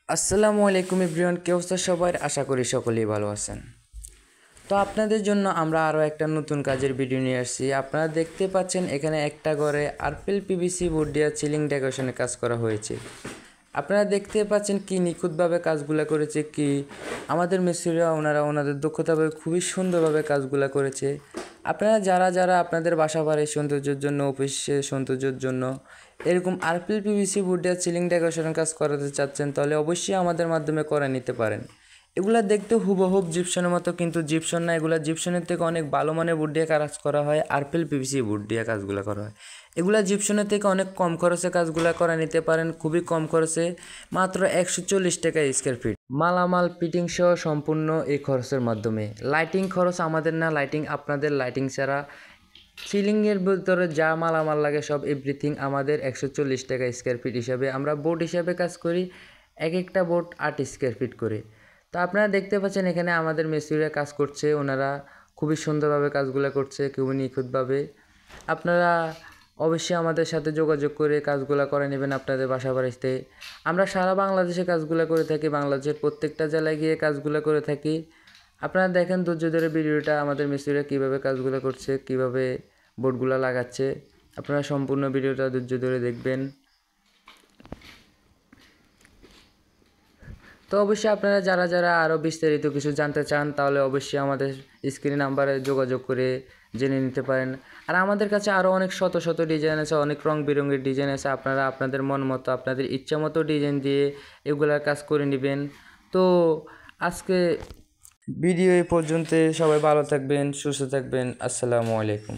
আসসালামু আলাইকুম এভরিওয়ান, কি অবস্থা সবার? আশা করি সকলেই ভালো আছেন। তো আপনাদের জন্য আমরা আরও একটা নতুন কাজের ভিডিও নিয়ে আসছি। আপনারা দেখতে পাচ্ছেন এখানে একটা ঘরে আরপিএল পিভিসি বোর্ড দিয়ে সিলিং ডেকোরেশনের কাজ করা হয়েছে। আপনারা দেখতে পাচ্ছেন কি নিখুঁতভাবে কাজগুলো করেছে, কি আমাদের মিস্ত্রিরা ওনাদের দক্ষতাভাবে খুবই সুন্দরভাবে কাজগুলো করেছে। আপনারা যারা আপনাদের বাসা বাড়ির সৌন্দর্যের জন্য, অফিসের সৌন্দর্যের জন্য এরকম আরপিএল পিভিসি বোর্ড দিয়ে সিলিং ডেকোরেশনের কাজ করাতে চাচ্ছেন, তাহলে অবশ্যই আমাদের মাধ্যমে করে নিতে পারেন। এগুলা দেখতে হুবহুব জিপসনের মতো, কিন্তু জিপসন না, এগুলা জিপসনের থেকে অনেক ভালো মানের বোর্ড দিয়ে কাজ করা হয়। আরপিএল পিভিসি বোর্ড দিয়ে কাজগুলো করা হয়। এগুলা জিপসনের থেকে অনেক কম খরচে কাজগুলো করে নিতে পারেন, খুবই কম খরচে, মাত্র 140 টাকা স্কোয়ার ফিট। মালামাল ফিটিং সহ সম্পূর্ণ এই খরচের মাধ্যমে। লাইটিং খরচ আমাদের না, লাইটিং আপনাদের। লাইটিং ছাড়া সিলিংয়ের ভিতরে যা মালামাল লাগে সব এভরিথিং আমাদের। 140 টাকা স্কোয়ার ফিট হিসাবে আমরা বোর্ড হিসাবে কাজ করি, এক একটা বোর্ড 8 স্কোয়ার ফিট করে। তো আপনারা দেখতে পাচ্ছেন এখানে আমাদের মিস্ত্রিরা কাজ করছে, ওনারা খুবই সুন্দরভাবে কাজগুলো করছে, খুবই নিখুঁতভাবে। আপনারা অবশ্যই আমাদের সাথে যোগাযোগ করে কাজগুলো করে নেবেন আপনাদের বাসা বাড়িতে। আমরা সারা বাংলাদেশে কাজগুলো করে থাকি, বাংলাদেশের প্রত্যেকটা জেলায় গিয়ে কাজগুলো করে থাকি। আপনারা দেখেন ধৈর্য ধরে ভিডিওটা, আমাদের মিস্ত্রিরা কীভাবে কাজগুলো করছে, কীভাবে বোর্ডগুলো লাগাচ্ছে। আপনারা সম্পূর্ণ ভিডিওটা ধৈর্য ধরে দেখবেন। তো অবশ্যই আপনারা যারা আরও বিস্তারিত কিছু জানতে চান, তাহলে অবশ্যই আমাদের স্ক্রিন নাম্বারে যোগাযোগ করে জেনে নিতে পারেন। আর আমাদের কাছে আরও অনেক শত শত ডিজাইন আছে, অনেক রং বেরঙের ডিজাইন আছে। আপনারা আপনাদের মন মতো, আপনাদের ইচ্ছা মতো ডিজাইন দিয়ে এগুলার কাজ করে নেবেন। তো আজকে ভিডিও এই পর্যন্ত। সবাই ভালো থাকবেন, সুস্থ থাকবেন। আসসালামু আলাইকুম।